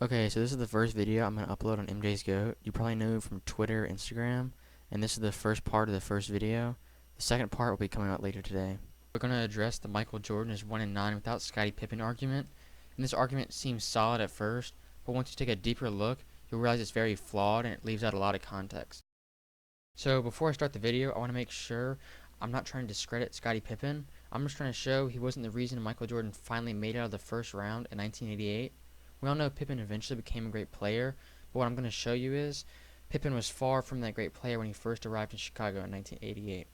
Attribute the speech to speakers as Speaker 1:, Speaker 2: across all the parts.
Speaker 1: Okay, so this is the first video I'm going to upload on MJ's GOAT. You probably know from Twitter, Instagram, and this is the first part of the first video. The second part will be coming out later today. We're going to address the Michael Jordan is 1 and 9 without Scottie Pippen argument. And this argument seems solid at first, but once you take a deeper look, you'll realize it's very flawed and it leaves out a lot of context. So before I start the video, I want to make sure I'm not trying to discredit Scottie Pippen. I'm just trying to show he wasn't the reason Michael Jordan finally made it out of the first round in 1988. We all know Pippen eventually became a great player, but what I'm going to show you is Pippen was far from that great player when he first arrived in Chicago in 1988.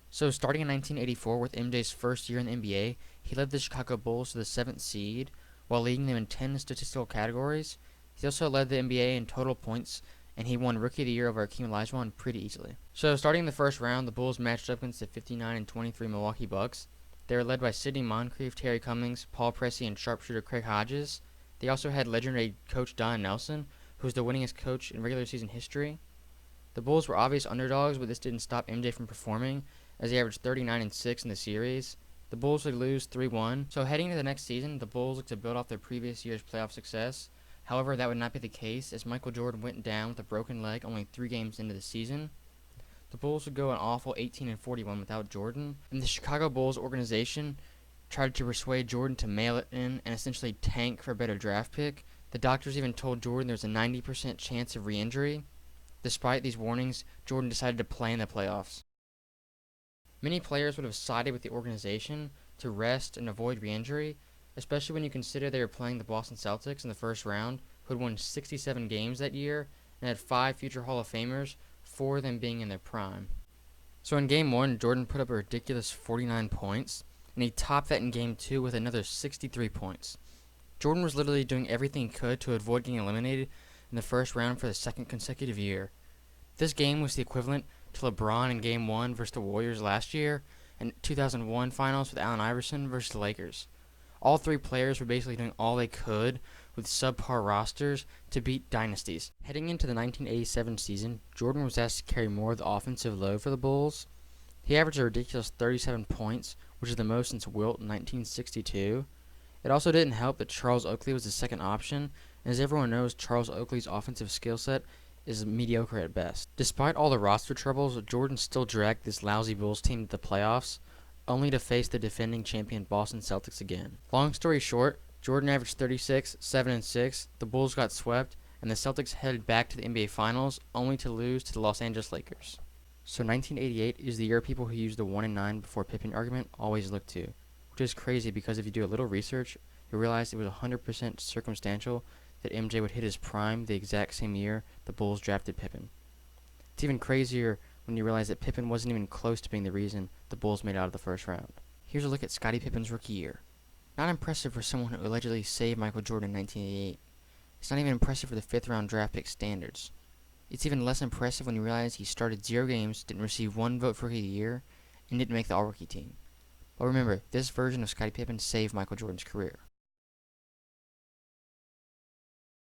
Speaker 1: So starting in 1984 with MJ's first year in the NBA, he led the Chicago Bulls to the 7th seed while leading them in 10 statistical categories. He also led the NBA in total points, and he won Rookie of the Year over Hakeem Olajuwon pretty easily. So starting in the first round, the Bulls matched up against the 59-23 Milwaukee Bucks. They were led by Sidney Moncrief, Terry Cummings, Paul Pressey, and sharpshooter Craig Hodges. They also had legendary coach Don Nelson, who was the winningest coach in regular season history. The Bulls were obvious underdogs, but this didn't stop MJ from performing, as he averaged 39-6 in the series. The Bulls would lose 3-1, so heading into the next season, the Bulls looked to build off their previous year's playoff success. However, that would not be the case, as Michael Jordan went down with a broken leg only 3 games into the season. The Bulls would go an awful 18-41 without Jordan, and the Chicago Bulls organization tried to persuade Jordan to mail it in and essentially tank for a better draft pick. The doctors even told Jordan there was a 90% chance of re-injury. Despite these warnings, Jordan decided to play in the playoffs. Many players would have sided with the organization to rest and avoid re-injury, especially when you consider they were playing the Boston Celtics in the first round, who had won 67 games that year and had 5 future Hall of Famers, 4 of them being in their prime. So in Game 1, Jordan put up a ridiculous 49 points, and he topped that in Game 2 with another 63 points. Jordan was literally doing everything he could to avoid getting eliminated in the first round for the second consecutive year. This game was the equivalent to LeBron in Game 1 versus the Warriors last year and 2001 finals with Allen Iverson versus the Lakers. All 3 players were basically doing all they could with subpar rosters to beat dynasties. Heading into the 1987 season, Jordan was asked to carry more of the offensive load for the Bulls. He averaged a ridiculous 37 points, which is the most since Wilt in 1962. It also didn't help that Charles Oakley was the second option, and as everyone knows, Charles Oakley's offensive skill set is mediocre at best. Despite all the roster troubles, Jordan still dragged this lousy Bulls team to the playoffs, only to face the defending champion Boston Celtics again. Long story short, Jordan averaged 36, 7 and 6, the Bulls got swept, and the Celtics headed back to the NBA Finals, only to lose to the Los Angeles Lakers. So 1988 is the year people who use the 1 and 9 before Pippen argument always look to, which is crazy because if you do a little research, you'll realize it was 100% circumstantial that MJ would hit his prime the exact same year the Bulls drafted Pippen. It's even crazier when you realize that Pippen wasn't even close to being the reason the Bulls made it out of the first round. Here's a look at Scottie Pippen's rookie year. Not impressive for someone who allegedly saved Michael Jordan in 1988. It's not even impressive for the 5th round draft pick standards. It's even less impressive when you realize he started 0 games, didn't receive 1 vote for Rookie of the Year, and didn't make the All-Rookie team. But remember, this version of Scottie Pippen saved Michael Jordan's career.